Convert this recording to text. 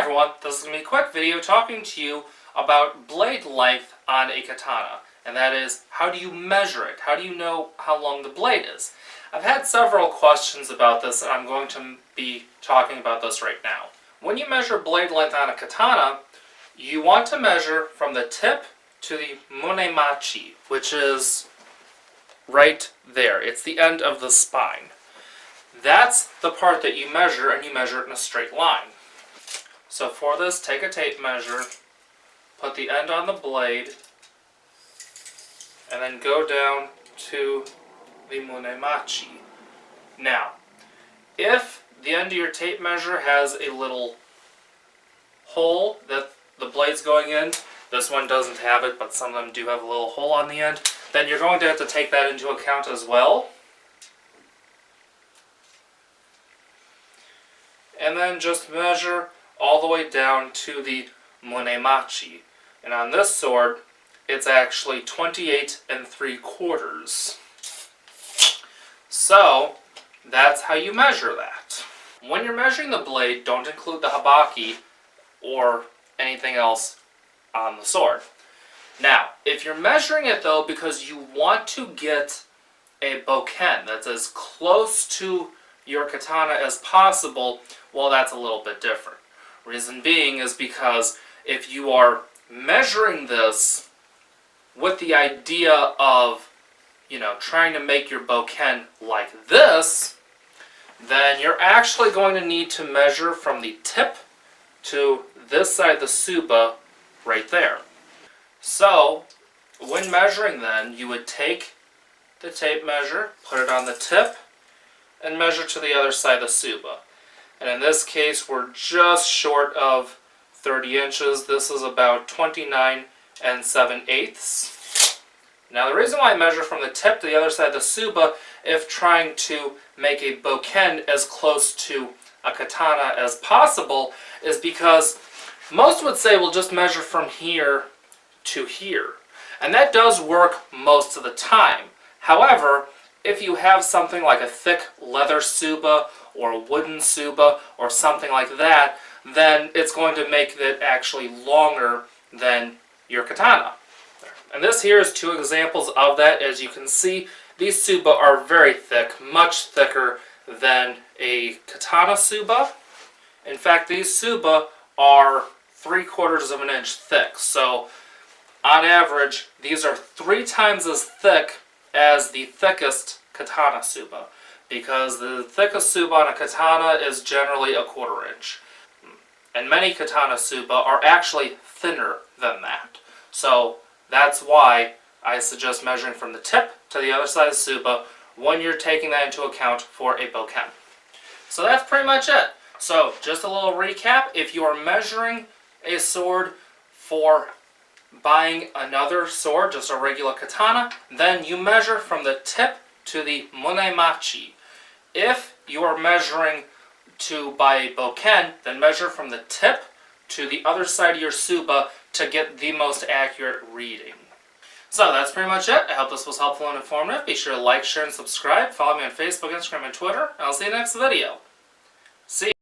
everyone, this is going to be a quick video talking to you about blade length on a katana. And that is, how do you measure it? How do you know how long the blade is? I've had several questions about this, and I'm going to be talking about this right now. When you measure blade length on a katana, you want to measure from the tip to the munemachi, which is right there. It's the end of the spine. That's the part that you measure, and you measure it in a straight line. So for this, take a tape measure, put the end on the blade, and then go down to the munemachi. Now, if the end of your tape measure has a little hole that the blade's going in, this one doesn't have it, but some of them do have a little hole on the end, then you're going to have to take that into account as well. And then just measure all the way down to the munemachi. And on this sword, it's actually 28 3/4. So, that's how you measure that. When you're measuring the blade, don't include the habaki or anything else on the sword. Now, if you're measuring it though because you want to get a bokken that's as close to your katana as possible, well, that's a little bit different. Reason being is because if you are measuring this with the idea of, trying to make your bokken like this, then you're actually going to need to measure from the tip to this side of the tsuba right there. So, when measuring then, you would take the tape measure, put it on the tip, and measure to the other side of the tsuba. And in this case, we're just short of 30 inches. This is about 29 7/8. Now the reason why I measure from the tip to the other side of the tsuba, if trying to make a bokken as close to a katana as possible, is because most would say we'll just measure from here to here. And that does work most of the time. However, if you have something like a thick leather tsuba or a wooden tsuba or something like that, then it's going to make it actually longer than your katana. And this here is two examples of that. As you can see, these tsuba are very thick, much thicker than a katana tsuba. In fact, these tsuba are 3/4 of an inch thick. So, on average, these are 3 times as thick as the thickest katana tsuba, because the thickest tsuba on a katana is generally 1/4 inch. And many katana tsuba are actually thinner than that. So that's why I suggest measuring from the tip to the other side of the tsuba when you're taking that into account for a bokken. So that's pretty much it. So just a little recap: if you are measuring a sword for buying another sword, just a regular katana, then you measure from the tip to the munemachi. If you are measuring to buy a bokken, then measure from the tip to the other side of your tsuba to get the most accurate reading. So that's pretty much it. I hope this was helpful and informative. Be sure to like, share, and subscribe. Follow me on Facebook, Instagram, and Twitter, and I'll see you in the next video. See ya.